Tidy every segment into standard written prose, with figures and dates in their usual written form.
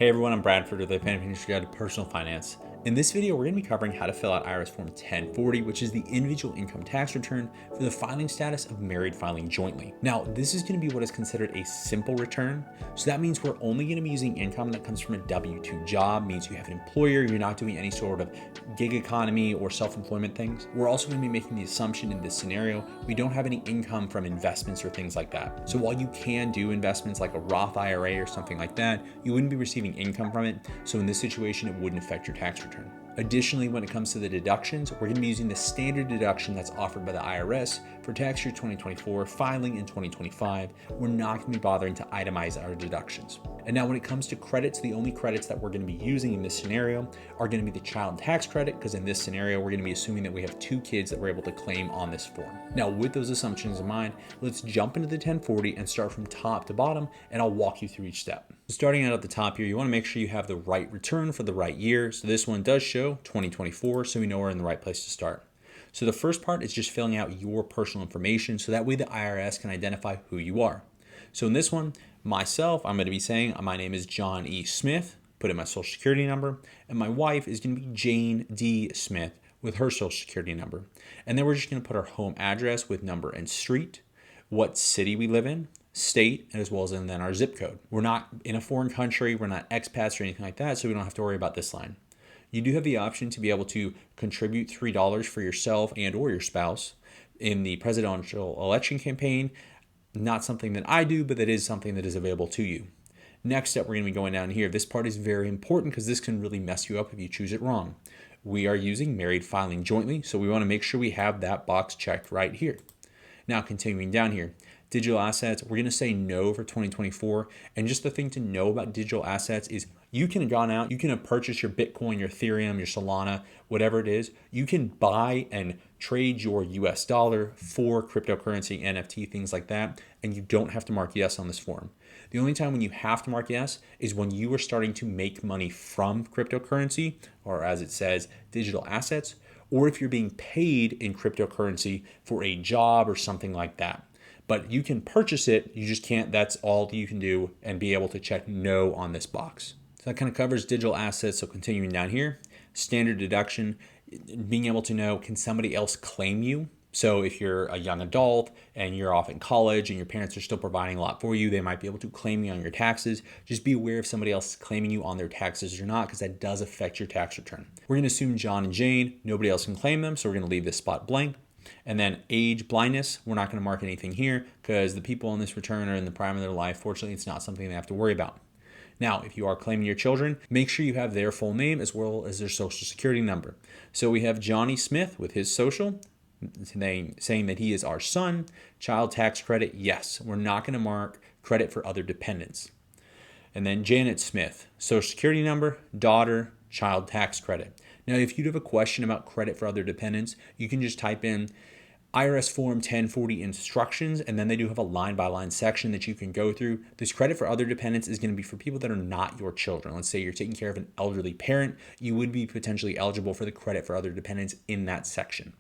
Hey everyone, I'm Bradford with the Panic Industry Guide to Personal Finance. In this video, we're going to be covering how to fill out IRS Form 1040, which is the individual income tax return for the filing status of married filing jointly. Now, this is going to be what is considered a simple return. So that means we're only going to be using income that comes from a W-2 job, means you have an employer, you're not doing any sort of gig economy or self-employment things. We're also going to be making the assumption in this scenario, we don't have any income from investments or things like that. So while you can do investments like a Roth IRA or something like that, you wouldn't be receiving income from it. So in this situation, it wouldn't affect your tax return. Additionally, when it comes to the deductions, we're going to be using the standard deduction that's offered by the IRS for tax year 2024, filing in 2025. We're not going to be bothering to itemize our deductions. And now when it comes to credits, the only credits that we're going to be using in this scenario are going to be the child tax credit, because in this scenario, we're going to be assuming that we have 2 kids that we're able to claim on this form. Now, with those assumptions in mind, let's jump into the 1040 and start from top to bottom, and I'll walk you through each step. Starting out at the top here, you want to make sure you have the right return for the right year. So this one does show 2024, so we know we're in the right place to start. So the first part is just filling out your personal information, so that way the IRS can identify who you are. So in this one, myself, I'm going to be saying my name is John E. Smith, put in my social security number, and my wife is going to be Jane D. Smith with her social security number. And then we're just going to put our home address with number and street, what city we live in, state, as well as then our zip code. We're not in a foreign country, we're not expats or anything like that, so we don't have to worry about this line. You do have the option to be able to contribute $3 for yourself and or your spouse in the presidential election campaign. Not something that I do, but that is something that is available to you. Next up, we're going to be going down here. This part is very important because this can really mess you up if you choose it wrong. We are using married filing jointly, so we want to make sure we have that box checked right here. Now, continuing down here, digital assets, we're going to say no for 2024. And just the thing to know about digital assets is you can have gone out, you can have purchased your Bitcoin, your Ethereum, your Solana, whatever it is. You can buy and trade your US dollar for cryptocurrency, NFT, things like that. And you don't have to mark yes on this form. The only time when you have to mark yes is when you are starting to make money from cryptocurrency, or as it says, digital assets, or if you're being paid in cryptocurrency for a job or something like that. But you can purchase it, you just can't, that's all you can do, and be able to check no on this box. So that kind of covers digital assets. So continuing down here, standard deduction, being able to know, can somebody else claim you? So if you're a young adult and you're off in college and your parents are still providing a lot for you, they might be able to claim you on your taxes. Just be aware if somebody else is claiming you on their taxes or not, because that does affect your tax return. We're going to assume John and Jane, nobody else can claim them, so we're going to leave this spot blank. And then age, blindness, we're not going to mark anything here because the people on this return are in the prime of their life. Fortunately, it's not something they have to worry about. Now, if you are claiming your children, make sure you have their full name as well as their social security number. So we have Johnny Smith with his social, saying that he is our son. Child tax credit, yes. We're not going to mark credit for other dependents. And then Janet Smith, social security number, daughter, child tax credit. Now, if you have a question about credit for other dependents, you can just type in IRS Form 1040 instructions, and then they do have a line-by-line section that you can go through. This credit for other dependents is going to be for people that are not your children. Let's say you're taking care of an elderly parent, you would be potentially eligible for the credit for other dependents in that section.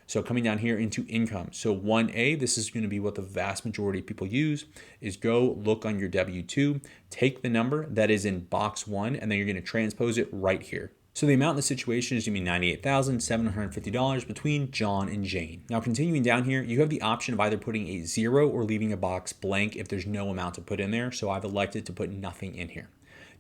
So coming down here into income. So 1A, this is going to be what the vast majority of people use, is go look on your W-2, take the number that is in box 1, and then you're going to transpose it right here. So the amount in the situation is going to be $98,750 between John and Jane. Now continuing down here, you have the option of either putting a 0 or leaving a box blank if there's no amount to put in there. So I've elected to put nothing in here.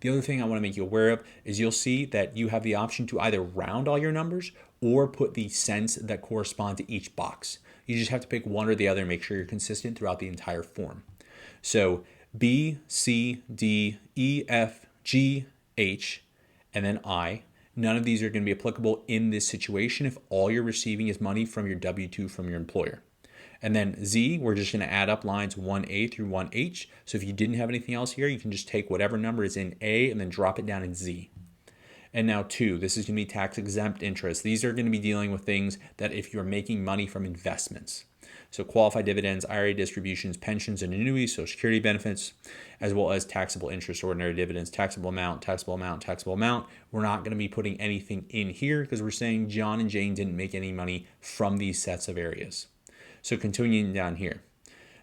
The other thing I want to make you aware of is you'll see that you have the option to either round all your numbers or put the cents that correspond to each box. You just have to pick one or the other and make sure you're consistent throughout the entire form. So B, C, D, E, F, G, H, and then I. None of these are going to be applicable in this situation if all you're receiving is money from your W-2 from your employer. And then Z, we're just going to add up lines 1A through 1H. So if you didn't have anything else here, you can just take whatever number is in A and then drop it down in Z. And now 2, this is going to be tax exempt interest. These are going to be dealing with things that if you're making money from investments. So qualified dividends, IRA distributions, pensions and annuities, Social Security benefits, as well as taxable interest, ordinary dividends, taxable amount, taxable amount, taxable amount. We're not going to be putting anything in here because we're saying John and Jane didn't make any money from these sets of areas. So continuing down here.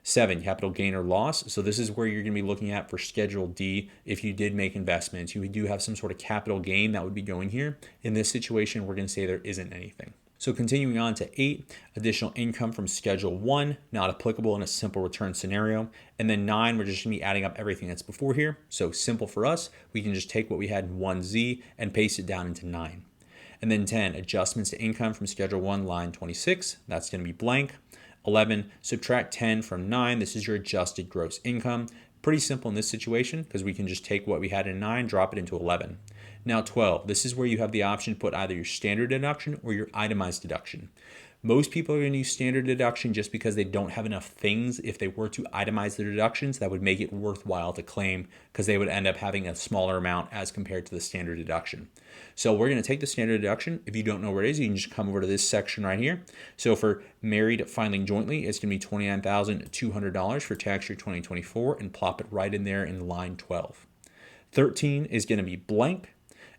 7, capital gain or loss. So this is where you're going to be looking at for Schedule D. If you did make investments, you do have some sort of capital gain that would be going here. In this situation, we're going to say there isn't anything. So continuing on to 8, additional income from Schedule 1, not applicable in a simple return scenario. And then 9, we're just going to be adding up everything that's before here. So simple for us, we can just take what we had in 1Z and paste it down into 9. And then 10, adjustments to income from Schedule 1, line 26. That's going to be blank. 11, subtract 10 from 9. This is your adjusted gross income. Pretty simple in this situation because we can just take what we had in 9, drop it into 11. Now 12, this is where you have the option to put either your standard deduction or your itemized deduction. Most people are going to use standard deduction just because they don't have enough things. If they were to itemize their deductions, that would make it worthwhile to claim because they would end up having a smaller amount as compared to the standard deduction. So we're going to take the standard deduction. If you don't know where it is, you can just come over to this section right here. So for married filing jointly, it's going to be $29,200 for tax year 2024 and plop it right in there in line 12. 13 is going to be blank.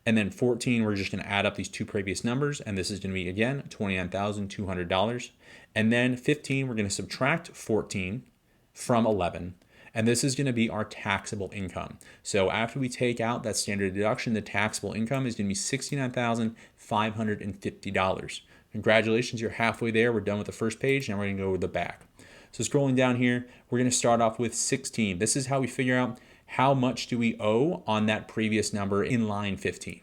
And then 14, we're just going to add up these two previous numbers. And this is going to be, again, $29,200. And then 15, we're going to subtract 14 from 11. And this is going to be our taxable income. So after we take out that standard deduction, the taxable income is going to be $69,550. Congratulations, you're halfway there. We're done with the first page. Now we're going to go to the back. So scrolling down here, we're going to start off with 16. This is how we figure out how much do we owe on that previous number in line 15.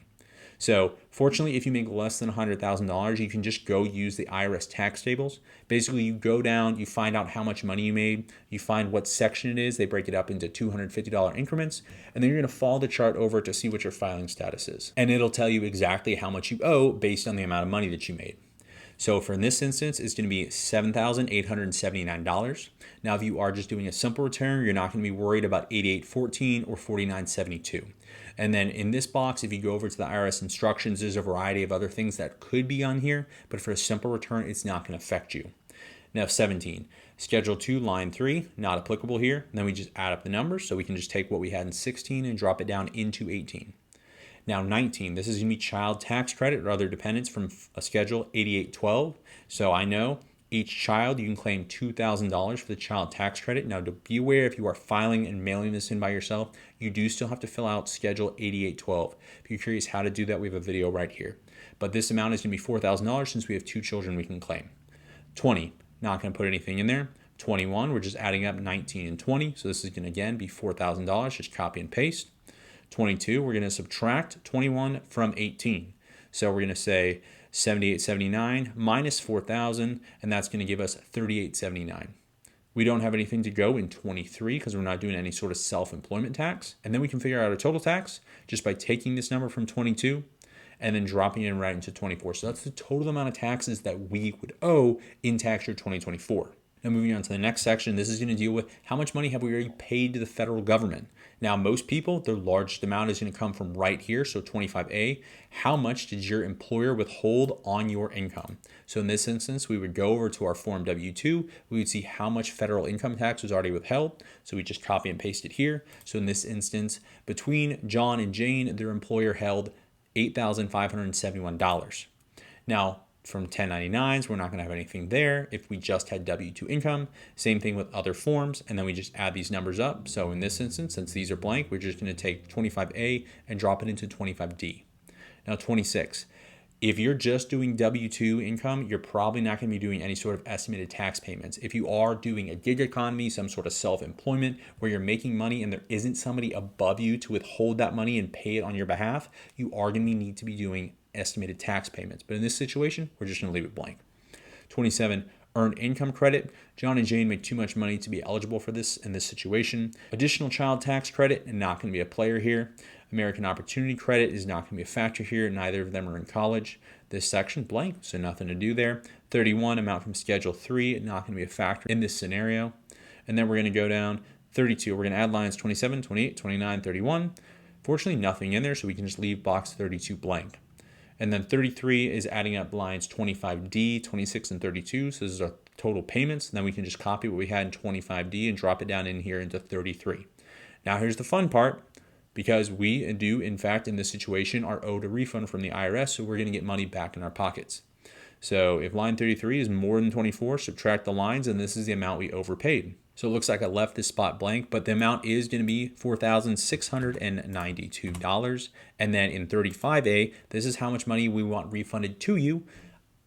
So fortunately, if you make less than $100,000, you can just go use the IRS tax tables. Basically, you go down, you find out how much money you made, you find what section it is, they break it up into $250 increments, and then you're going to follow the chart over to see what your filing status is. And it'll tell you exactly how much you owe based on the amount of money that you made. So for in this instance, it's going to be $7,879. Now, if you are just doing a simple return, you're not going to be worried about 8814 or 4972. And then in this box, if you go over to the IRS instructions, there's a variety of other things that could be on here, but for a simple return, it's not going to affect you. Now 17, Schedule 2, line 3, not applicable here. And then we just add up the numbers. So we can just take what we had in 16 and drop it down into 18. Now 19, this is going to be child tax credit or other dependents from a Schedule 8812. So I know each child, you can claim $2,000 for the child tax credit. Now to be aware, if you are filing and mailing this in by yourself, you do still have to fill out Schedule 8812. If you're curious how to do that, we have a video right here. But this amount is going to be $4,000 since we have 2 children we can claim. 20, not going to put anything in there. 21, we're just adding up 19 and 20. So this is going to again be $4,000, just copy and paste. 22, we're going to subtract 21 from 18. So we're going to say 7879 minus 4,000, and that's going to give us 3879. We don't have anything to go in 23 because we're not doing any sort of self-employment tax. And then we can figure out our total tax just by taking this number from 22 and then dropping it right into 24. So that's the total amount of taxes that we would owe in tax year 2024. Now moving on to the next section, this is going to deal with how much money have we already paid to the federal government. Now most people, their largest amount is going to come from right here, so 25A. How much did your employer withhold on your income? So in this instance, we would go over to our Form W-2. We would see how much federal income tax was already withheld. So we just copy and paste it here. So in this instance, between John and Jane, their employer held $8,571. Now, from 1099s, we're not going to have anything there if we just had W-2 income. Same thing with other forms, and then we just add these numbers up. So in this instance, since these are blank, we're just going to take 25A and drop it into 25D. Now 26, if you're just doing W-2 income, you're probably not going to be doing any sort of estimated tax payments. If you are doing a gig economy, some sort of self-employment where you're making money and there isn't somebody above you to withhold that money and pay it on your behalf, you are going to need to be doing estimated tax payments. But in this situation, we're just going to leave it blank. 27, earned income credit. John and Jane make too much money to be eligible for this in this situation. Additional child tax credit, not going to be a player here. American Opportunity Credit is not going to be a factor here. Neither of them are in college. This section, blank, so nothing to do there. 31, amount from Schedule 3, not going to be a factor in this scenario. And then we're going to go down 32. We're going to add lines 27, 28, 29, 31. Fortunately, nothing in there, so we can just leave box 32 blank. And then 33 is adding up lines 25D, 26, and 32. So this is our total payments. And then we can just copy what we had in 25D and drop it down in here into 33. Now here's the fun part. Because we do, in fact, in this situation, are owed a refund from the IRS, so we're going to get money back in our pockets. So if line 33 is more than 24, subtract the lines, and this is the amount we overpaid. So it looks like I left this spot blank, but the amount is going to be $4,692. And then in 35A, this is how much money we want refunded to you.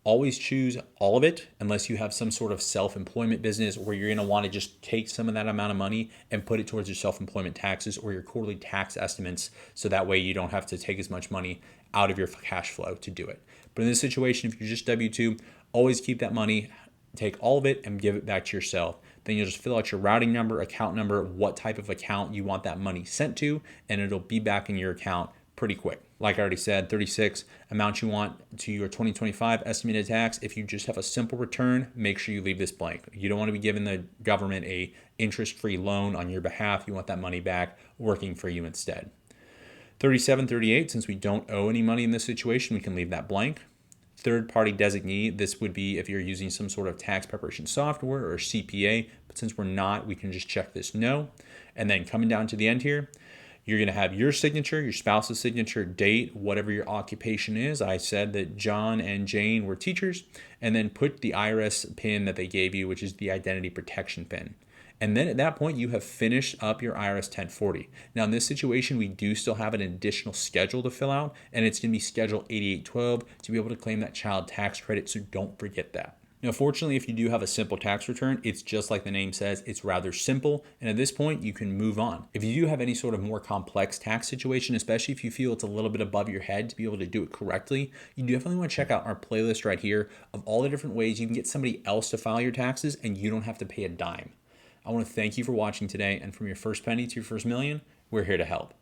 Always choose all of it unless you have some sort of self-employment business where you're going to want to just take some of that amount of money and put it towards your self-employment taxes or your quarterly tax estimates. So that way you don't have to take as much money out of your cash flow to do it. But in this situation, if you're just W-2, always keep that money, take all of it and give it back to yourself. Then you'll just fill out your routing number, account number, what type of account you want that money sent to, and it'll be back in your account pretty quick. Like I already said, 36 amount you want to your 2025 estimated tax. If you just have a simple return, make sure you leave this blank. You don't want to be giving the government a interest-free loan on your behalf. You want that money back working for you instead. 37, 38, since we don't owe any money in this situation, we can leave that blank. Third-party designee, this would be if you're using some sort of tax preparation software or CPA, but since we're not, we can just check this no. And then coming down to the end here, you're going to have your signature, your spouse's signature, date, whatever your occupation is. I said that John and Jane were teachers, and then put the IRS PIN that they gave you, which is the identity protection PIN. And then at that point, you have finished up your IRS 1040. Now, in this situation, we do still have an additional schedule to fill out, and it's going to be Schedule 8812 to be able to claim that child tax credit, so don't forget that. Now, fortunately, if you do have a simple tax return, it's just like the name says, it's rather simple. And at this point, you can move on. If you do have any sort of more complex tax situation, especially if you feel it's a little bit above your head to be able to do it correctly, you definitely want to check out our playlist right here of all the different ways you can get somebody else to file your taxes and you don't have to pay a dime. I want to thank you for watching today. And from your first penny to your first million, we're here to help.